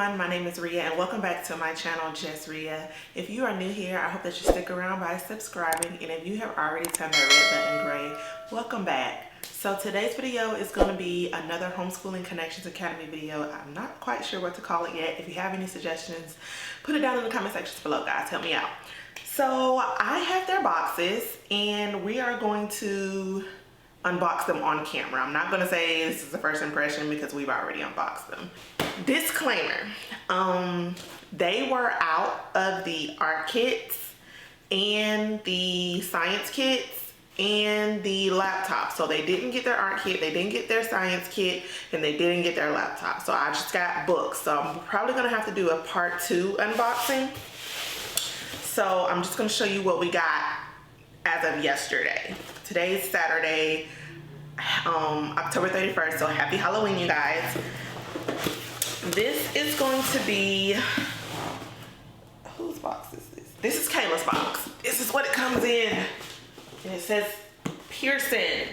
everyone, my name is Ria and welcome back to my channel, Just Ria. If you are new here, I hope that you stick around by subscribing, and if you have already turned that red button gray, welcome back. So today's video is going to be another Homeschooling Connections Academy video. I'm not quite sure what to call it yet. If you have any suggestions, put it down in the comment sections below, guys. Help me out. So I have their boxes and we are going to unbox them on camera. I'm not going to say this is the first impression because we've already unboxed them. Disclaimer, they were out of the art kits and the science kits and the laptop. So they didn't get their art kit, they didn't get their science kit, and they didn't get their laptop. So I just got books. So I'm probably going to have to do a part 2 unboxing. So I'm just going to show you what we got as of yesterday. Today's Saturday, October 31st, so happy Halloween, you guys. This is going to be, whose box is this? This is Kayla's box. This is what it comes in. And it says Pearson.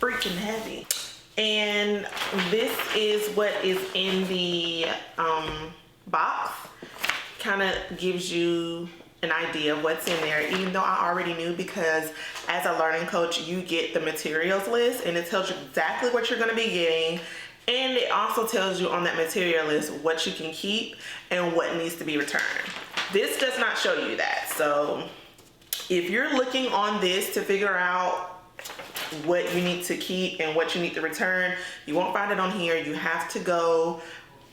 Freaking heavy. And this is what is in the box. Kind of gives you an idea of what's in there, even though I already knew, because as a learning coach you get the materials list and it tells you exactly what you're going to be getting, and it also tells you on that material list what you can keep and what needs to be returned. This does not show you that, so if you're looking on this to figure out what you need to keep and what you need to return, you won't find it on here. You have to go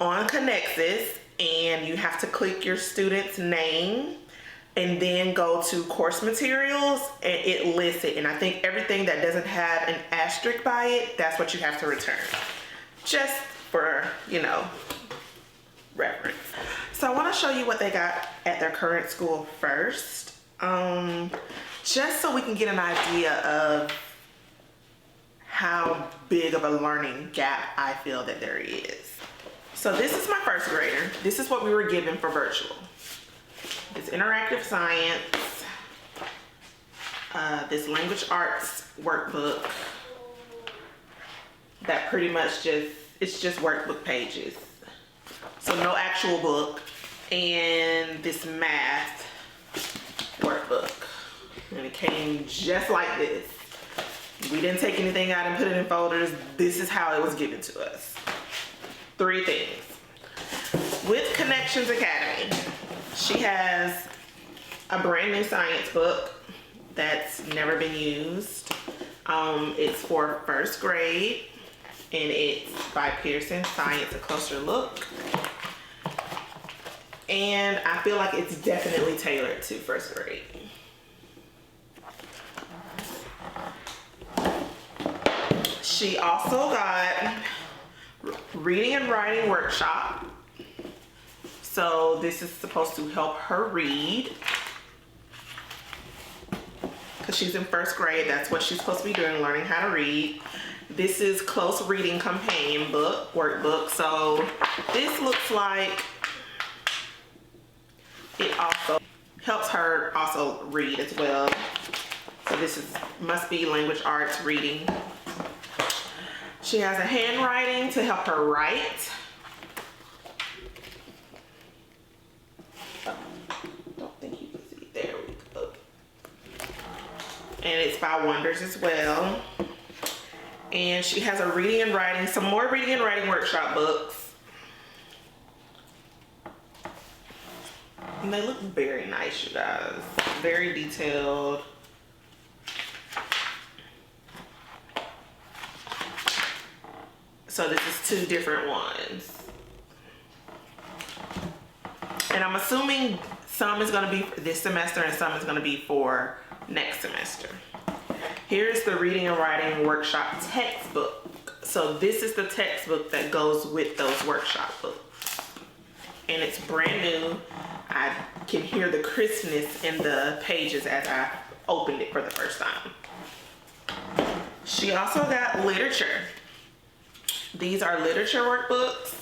on Connexus and you have to click your student's name and then go to course materials, and it lists it. And I think everything that doesn't have an asterisk by it, that's what you have to return. Just for, you know, reference. So I want to show you what they got at their current school first. Just so we can get an idea of how big of a learning gap I feel that there is. So this is my first grader. This is what we were given for virtual. It's interactive science, this language arts workbook that pretty much it's just workbook pages. So no actual book, and this math workbook. And it came just like this. We didn't take anything out and put it in folders. This is how it was given to us. 3 things. With Connections Academy, she has a brand new science book that's never been used. It's for first grade and it's by Pearson, Science, A Closer Look. And I feel like it's definitely tailored to first grade. She also got reading and writing workshop. So this is supposed to help her read, because she's in first grade. That's what she's supposed to be doing, learning how to read. This is close reading companion book, workbook. So this looks like it also helps her also read as well. So this is must be language arts reading. She has a handwriting to help her write. And it's by Wonders as well. And she has a reading and writing, some more reading and writing workshop books. And they look very nice, you guys. Very detailed. So this is 2 different ones. And I'm assuming some is going to be for this semester and some is going to be for next semester. Here's the reading and writing workshop textbook. So this is the textbook that goes with those workshop books. And it's brand new. I can hear the crispness in the pages as I opened it for the first time. She also got literature. These are literature workbooks.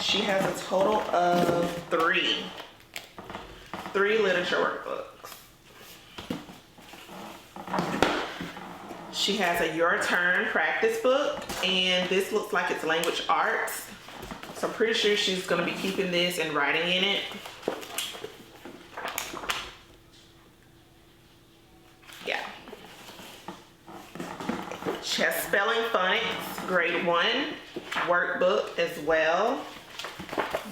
She has a total of 3 literature workbooks. She has a Your Turn practice book, and this looks like it's language arts. So I'm pretty sure she's gonna be keeping this and writing in it. Yeah. She has spelling phonics, grade 1, workbook as well.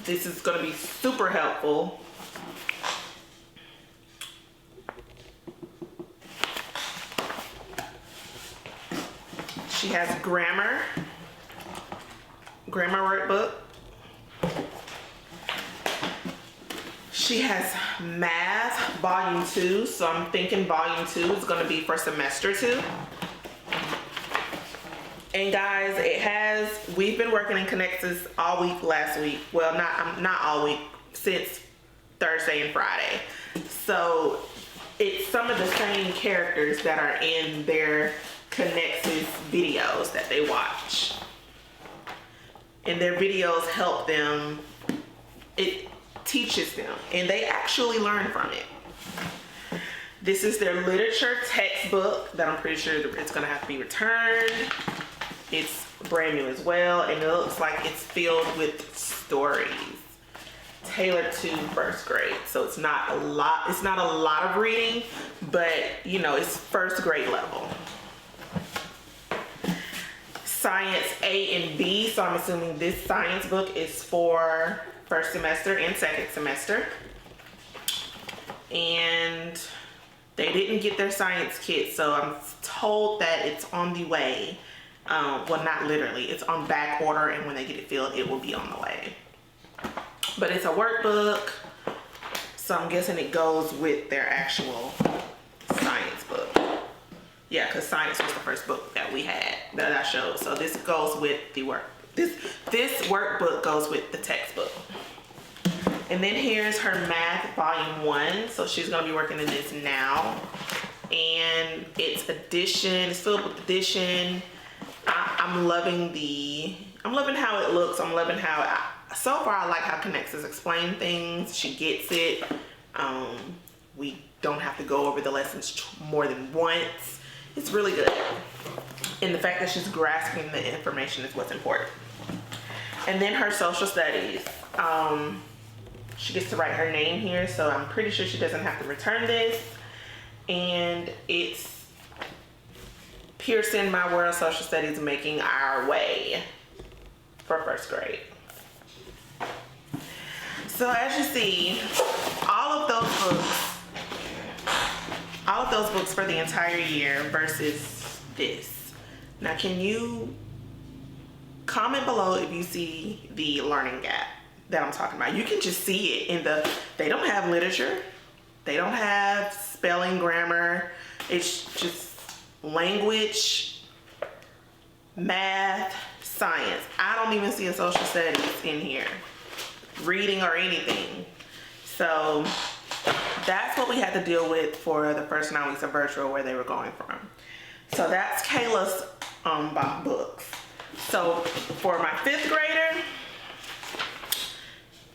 This is gonna be super helpful. She has grammar workbook. She has math volume 2. So I'm thinking volume 2 is going to be for semester 2. And guys, we've been working in Connexus all week last week. Well, not all week, since Thursday and Friday. So it's some of the same characters that are in their Connexus videos that they watch. And their videos help them, it teaches them, and they actually learn from it. This is their literature textbook that I'm pretty sure it's gonna have to be returned. It's brand new as well, and it looks like it's filled with stories tailored to first grade. So it's not a lot of reading, but you know, it's first grade level. Science A and B, so I'm assuming this science book is for first semester and second semester. And they didn't get their science kit, so I'm told that it's on the way. Well, not literally, it's on back order, and when they get it filled, it will be on the way. But it's a workbook, so I'm guessing it goes with their actual science book. Yeah, because science was the first book that we had, that I showed. So this goes with the work. This workbook goes with the textbook. And then here's her math volume 1. So she's gonna be working in this now. And it's filled with addition. I'm loving how it looks. I'm loving so far I like how Connexus explain things. She gets it. We don't have to go over the lessons more than once. It's really good. And the fact that she's grasping the information is what's important. And then her social studies. She gets to write her name here, so I'm pretty sure she doesn't have to return this. And it's Pearson My World Social Studies Making Our Way for first grade. So as you see, all of those books for the entire year versus this. Now, can you comment below if you see the learning gap that I'm talking about? You can just see it in they don't have literature, they don't have spelling, grammar. It's just language, math, science. I don't even see a social studies in here, reading or anything. So that's what we had to deal with for the first 9 weeks of virtual, where they were going from. So that's Kayla's books. So for my 5th grader,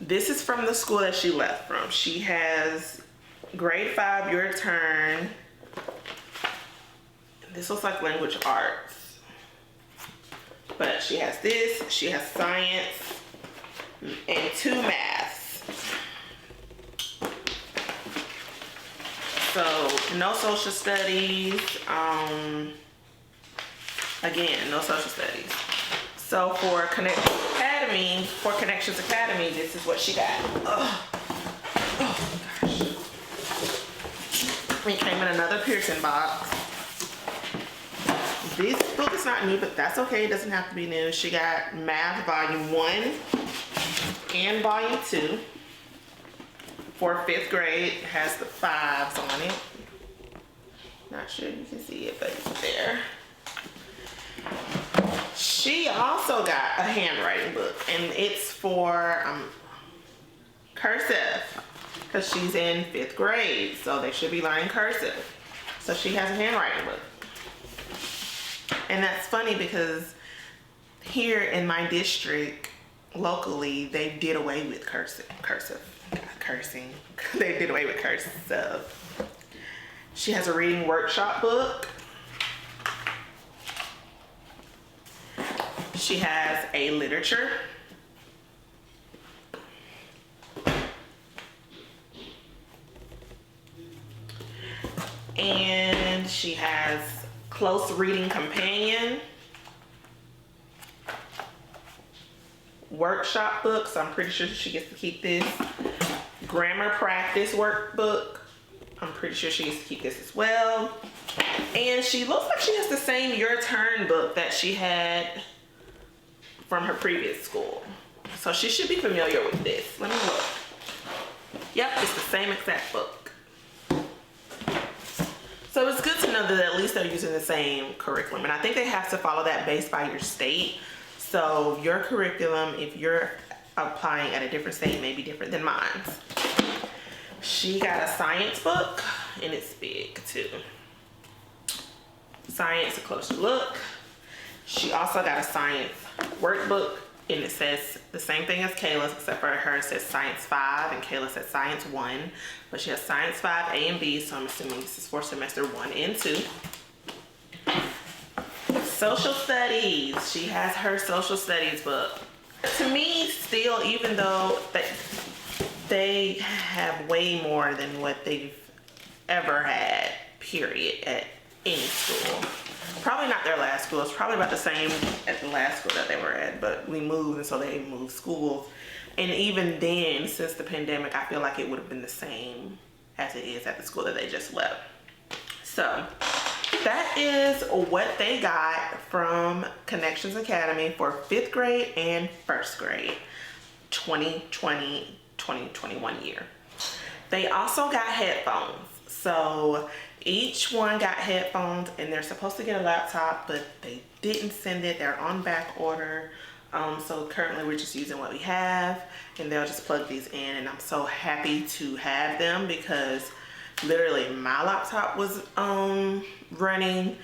this is from the school that she left from. She has grade 5, Your Turn. This looks like language arts. But she has this, she has science, and 2 maths. So no social studies. Again, no social studies. So for Connexus Academy, this is what she got. Oh gosh. It came in another Pearson box. This book is not new, but that's okay. It doesn't have to be new. She got Math Volume 1 and Volume 2 for 5th grade. It has the 5s on it. Not sure you can see it, but it's there. She also got a handwriting book, and it's for cursive, because she's in 5th grade, so they should be learning cursive. So she has a handwriting book. And that's funny because here in my district, locally, they did away with cursing. They did away with cursive. She has a reading workshop book. She has a literature. And she has close reading companion. Workshop book, so I'm pretty sure she gets to keep this. Grammar practice workbook. I'm pretty sure she gets to keep this as well. And she looks like she has the same Your Turn book that she had from her previous school. So she should be familiar with this. Let me look. Yep, it's the same exact book. So it's good to know that at least they're using the same curriculum. And I think they have to follow that based by your state. So your curriculum, if you're applying at a different state, may be different than mine. She got a science book, and it's big too. Science, a closer look. She also got a science workbook, and it says the same thing as Kayla's, except for her it says Science 5 and Kayla says Science 1. But she has Science 5 A and B, so I'm assuming this is for semester 1 and 2. Social studies. She has her social studies book. To me, still, even though they have way more than what they've ever had, period, at any school. Probably not their last school. It's probably about the same as the last school that they were at, but we moved, and so they moved schools. And even then, since the pandemic, I feel like it would have been the same as it is at the school that they just left. So that is what they got from Connections Academy for 5th grade and 1st grade 2020-2021 year. They also got headphones. So each one got headphones, and they're supposed to get a laptop, but they didn't send it. They're on back order. So currently we're just using what we have, and they'll just plug these in, and I'm so happy to have them because literally my laptop was running.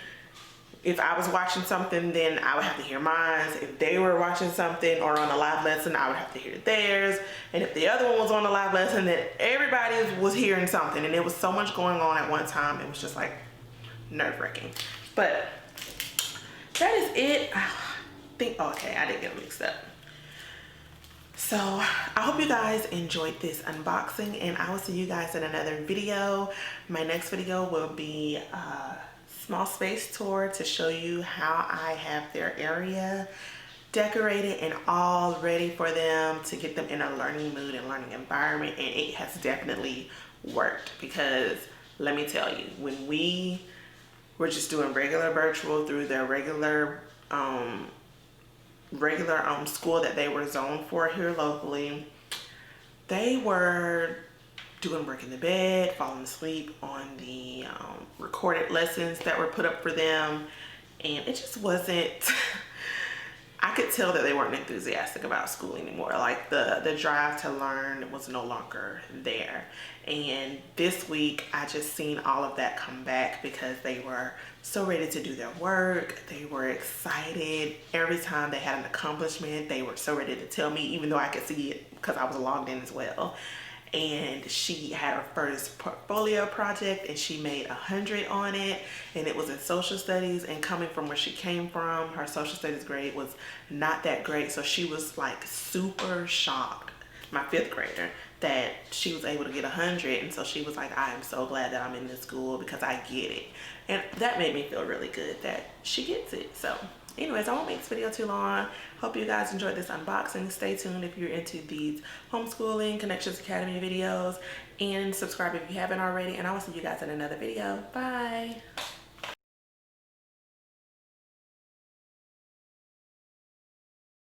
If I was watching something, then I would have to hear mine. If they were watching something or on a live lesson, I would have to hear theirs. And if the other one was on a live lesson, then everybody was hearing something. And it was so much going on at one time. It was just like nerve-wracking. But that is it. Okay, I didn't get them mixed up. So I hope you guys enjoyed this unboxing, and I will see you guys in another video. My next video will be a small space tour to show you how I have their area decorated and all ready for them to get them in a learning mood and learning environment. And it has definitely worked, because let me tell you, when we were just doing regular virtual through their regular school that they were zoned for here locally, they were doing work in the bed, falling asleep on the recorded lessons that were put up for them, and it just wasn't I could tell that they weren't enthusiastic about school anymore. Like the drive to learn was no longer there. And this week I just seen all of that come back, because they were so ready to do their work. They were excited every time they had an accomplishment. They were so ready to tell me, even though I could see it because I was logged in as well. And she had her first portfolio project, and she made 100 on it, and it was in social studies. And coming from where she came from, her social studies grade was not that great, so she was like super shocked, my 5th grader, that she was able to get 100. And so she was like, I am so glad that I'm in this school, because I get it. And that made me feel really good that she gets it. So anyways, I won't make this video too long. Hope you guys enjoyed this unboxing. Stay tuned if you're into these homeschooling Connections Academy videos, and subscribe if you haven't already. And I will see you guys in another video. Bye.